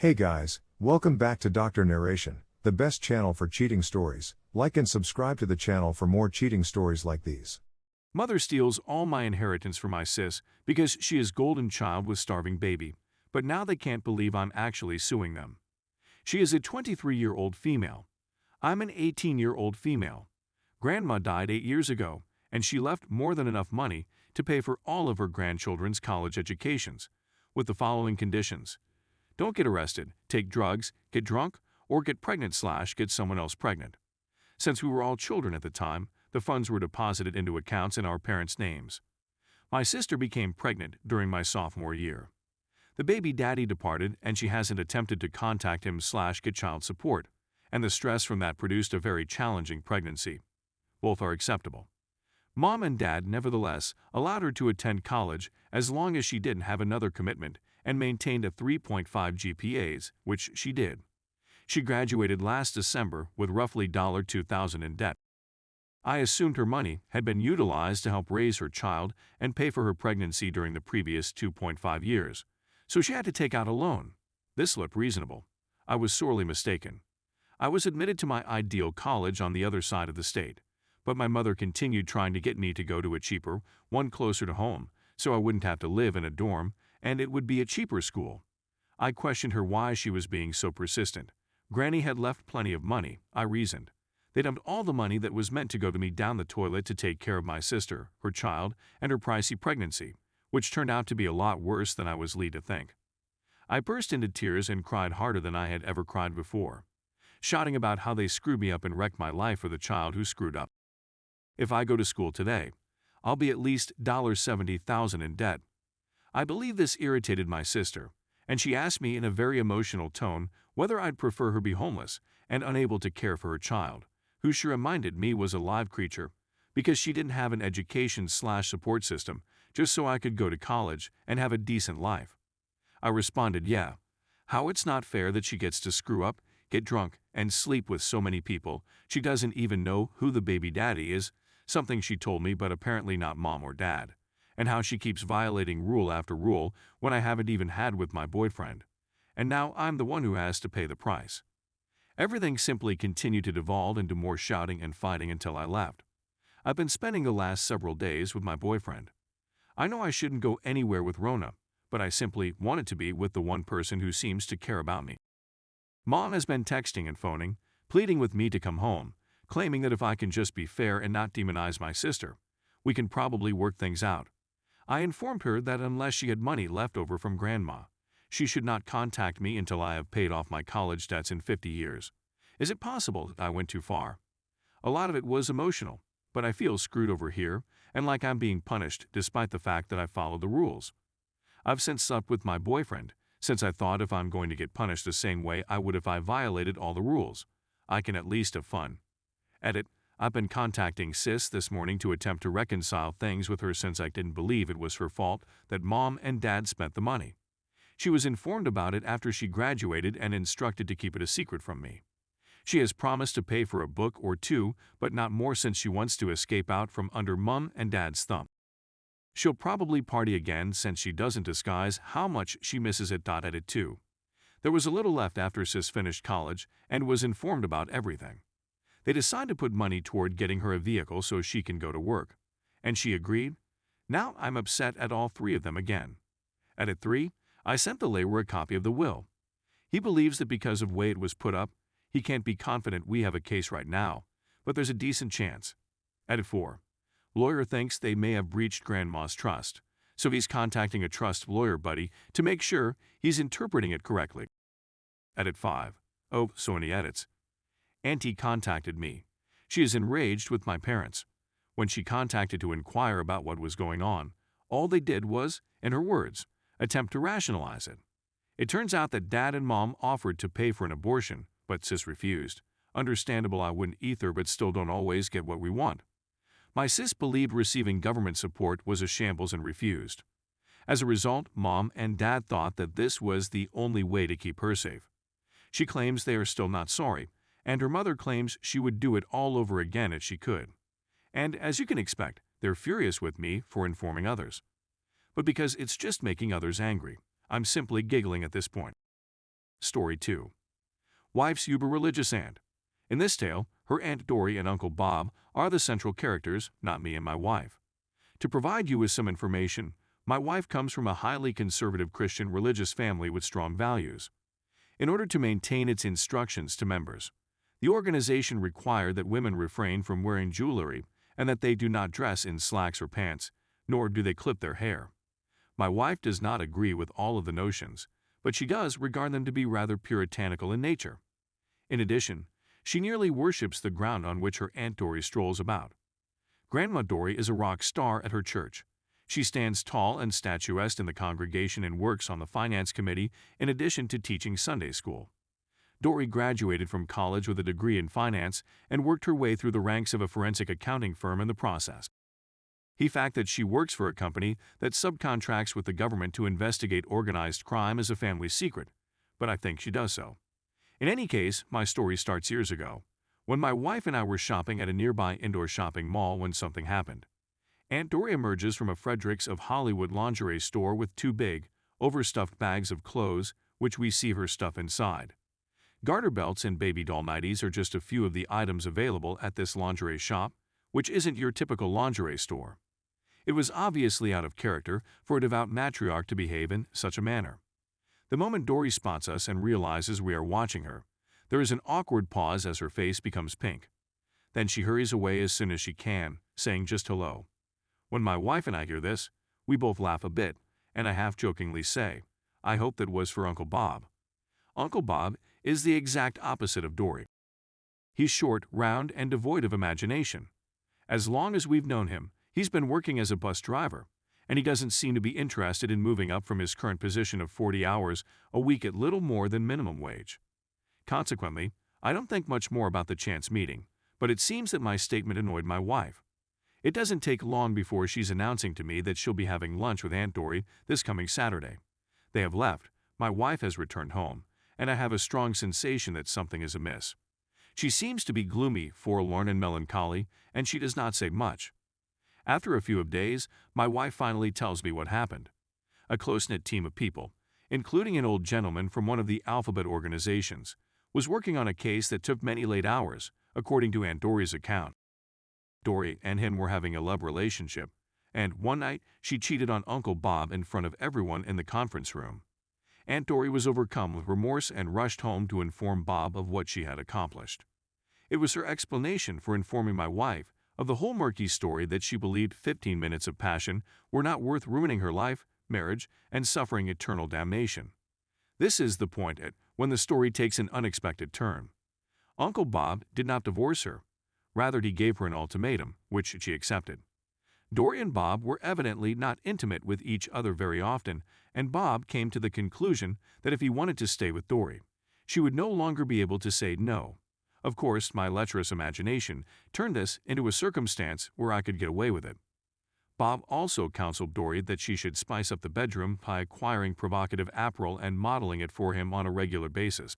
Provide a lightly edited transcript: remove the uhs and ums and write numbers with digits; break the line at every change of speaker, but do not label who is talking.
Hey guys, welcome back to Dr. Narration, the best channel for cheating stories. Like and subscribe to the channel for more cheating stories like these.
Mother steals all my inheritance from my sis because she is golden child with starving baby, but now they can't believe I'm actually suing them. She is a 23-year-old female. I'm an 18-year-old female. Grandma died 8 years ago, and she left more than enough money to pay for all of her grandchildren's college educations, with the following conditions. Don't get arrested, take drugs, get drunk, or get pregnant/get someone else pregnant. Since we were all children at the time, the funds were deposited into accounts in our parents' names. My sister became pregnant during my sophomore year. The baby daddy departed and she hasn't attempted to contact him/get child support, and the stress from that produced a very challenging pregnancy. Both are acceptable. Mom and Dad nevertheless allowed her to attend college as long as she didn't have another commitment and maintained a 3.5 GPAs, which she did. She graduated last December with roughly $2,000 in debt. I assumed her money had been utilized to help raise her child and pay for her pregnancy during the previous 2.5 years, so she had to take out a loan. This looked reasonable. I was sorely mistaken. I was admitted to my ideal college on the other side of the state, but my mother continued trying to get me to go to a cheaper one closer to home, so I wouldn't have to live in a dorm, and it would be a cheaper school. I questioned her why she was being so persistent. Granny had left plenty of money, I reasoned. They dumped all the money that was meant to go to me down the toilet to take care of my sister, her child, and her pricey pregnancy, which turned out to be a lot worse than I was led to think. I burst into tears and cried harder than I had ever cried before, shouting about how they screwed me up and wrecked my life for the child who screwed up. If I go to school today, I'll be at least $70,000 in debt. I believe this irritated my sister, and she asked me in a very emotional tone whether I'd prefer her be homeless and unable to care for her child, who she reminded me was a live creature, because she didn't have an education/support system, just so I could go to college and have a decent life. I responded, yeah, how it's not fair that she gets to screw up, get drunk, and sleep with so many people she doesn't even know who the baby daddy is, something she told me but apparently not mom or dad, and how she keeps violating rule after rule when I haven't even had with my boyfriend, and now I'm the one who has to pay the price. Everything simply continued to devolve into more shouting and fighting until I left. I've been spending the last several days with my boyfriend. I know I shouldn't go anywhere with Rona, but I simply wanted to be with the one person who seems to care about me. Mom has been texting and phoning, pleading with me to come home, claiming that if I can just be fair and not demonize my sister, we can probably work things out. I informed her that unless she had money left over from Grandma, she should not contact me until I have paid off my college debts in 50 years. Is it possible that I went too far? A lot of it was emotional, but I feel screwed over here and like I'm being punished despite the fact that I followed the rules. I've since slept with my boyfriend, since I thought if I'm going to get punished the same way I would if I violated all the rules, I can at least have fun. Edit. I've been contacting sis this morning to attempt to reconcile things with her since I didn't believe it was her fault that mom and dad spent the money. She was informed about it after she graduated and instructed to keep it a secret from me. She has promised to pay for a book or two, but not more since she wants to escape out from under mom and dad's thumb. She'll probably party again since she doesn't disguise how much she misses it. Edit 2. There was a little left after sis finished college and was informed about everything. They decided to put money toward getting her a vehicle so she can go to work, and she agreed. Now I'm upset at all three of them again. Edit 3. I sent the lawyers a copy of the will. He believes that because of the way it was put up, he can't be confident we have a case right now, but there's a decent chance. Edit 4. Lawyer thinks they may have breached Grandma's trust, so he's contacting a trust lawyer buddy to make sure he's interpreting it correctly. Edit 5. Oh, so many edits. Auntie contacted me. She is enraged with my parents. When she contacted to inquire about what was going on, all they did was, in her words, attempt to rationalize it. It turns out that dad and mom offered to pay for an abortion, but sis refused. Understandable, I wouldn't either, but still don't always get what we want. My sis believed receiving government support was a shambles and refused. As a result, mom and dad thought that this was the only way to keep her safe. She claims they are still not sorry, and her mother claims she would do it all over again if she could. And as you can expect, they're furious with me for informing others. But because it's just making others angry, I'm simply giggling at this point. Story 2. Wife's uber religious aunt. In this tale, her Aunt Dory and Uncle Bob are the central characters, not me and my wife. To provide you with some information, my wife comes from a highly conservative Christian religious family with strong values. In order to maintain its instructions to members, the organization required that women refrain from wearing jewelry and that they do not dress in slacks or pants, nor do they clip their hair. My wife does not agree with all of the notions, but she does regard them to be rather puritanical in nature. In addition, she nearly worships the ground on which her Aunt Dory strolls about. Grandma Dory is a rock star at her church. She stands tall and statuesque in the congregation and works on the finance committee in addition to teaching Sunday school. Dory graduated from college with a degree in finance and worked her way through the ranks of a forensic accounting firm in the process. The fact that she works for a company that subcontracts with the government to investigate organized crime is a family secret, but I think she does so. In any case, my story starts years ago, when my wife and I were shopping at a nearby indoor shopping mall when something happened. Aunt Dory emerges from a Frederick's of Hollywood lingerie store with two big, overstuffed bags of clothes, which we see her stuff inside. Garter belts and baby doll nighties are just a few of the items available at this lingerie shop, which isn't your typical lingerie store. It was obviously out of character for a devout matriarch to behave in such a manner. The moment Dory spots us and realizes we are watching her, there is an awkward pause as her face becomes pink. Then she hurries away as soon as she can, saying just hello. When my wife and I hear this, we both laugh a bit, and I half-jokingly say, I hope that was for Uncle Bob. Uncle Bob is the exact opposite of Dory. He's short, round, and devoid of imagination. As long as we've known him, he's been working as a bus driver, and he doesn't seem to be interested in moving up from his current position of 40 hours a week at little more than minimum wage. Consequently, I don't think much more about the chance meeting, but it seems that my statement annoyed my wife. It doesn't take long before she's announcing to me that she'll be having lunch with Aunt Dory this coming Saturday. They have left, my wife has returned home, and I have a strong sensation that something is amiss. She seems to be gloomy, forlorn, and melancholy, and she does not say much. After a few of days, my wife finally tells me what happened. A close-knit team of people, including an old gentleman from one of the alphabet organizations, was working on a case that took many late hours, according to Aunt Dory's account. Dory and him were having a love relationship, and one night she cheated on Uncle Bob in front of everyone in the conference room. Aunt Dory was overcome with remorse and rushed home to inform Bob of what she had accomplished. It was her explanation for informing my wife of the whole murky story that she believed 15 minutes of passion were not worth ruining her life, marriage, and suffering eternal damnation. This is the point at when the story takes an unexpected turn. Uncle Bob did not divorce her. Rather, he gave her an ultimatum, which she accepted. Dory and Bob were evidently not intimate with each other very often, and Bob came to the conclusion that if he wanted to stay with Dory, she would no longer be able to say no. Of course, my lecherous imagination turned this into a circumstance where I could get away with it. Bob also counseled Dory that she should spice up the bedroom by acquiring provocative apparel and modeling it for him on a regular basis.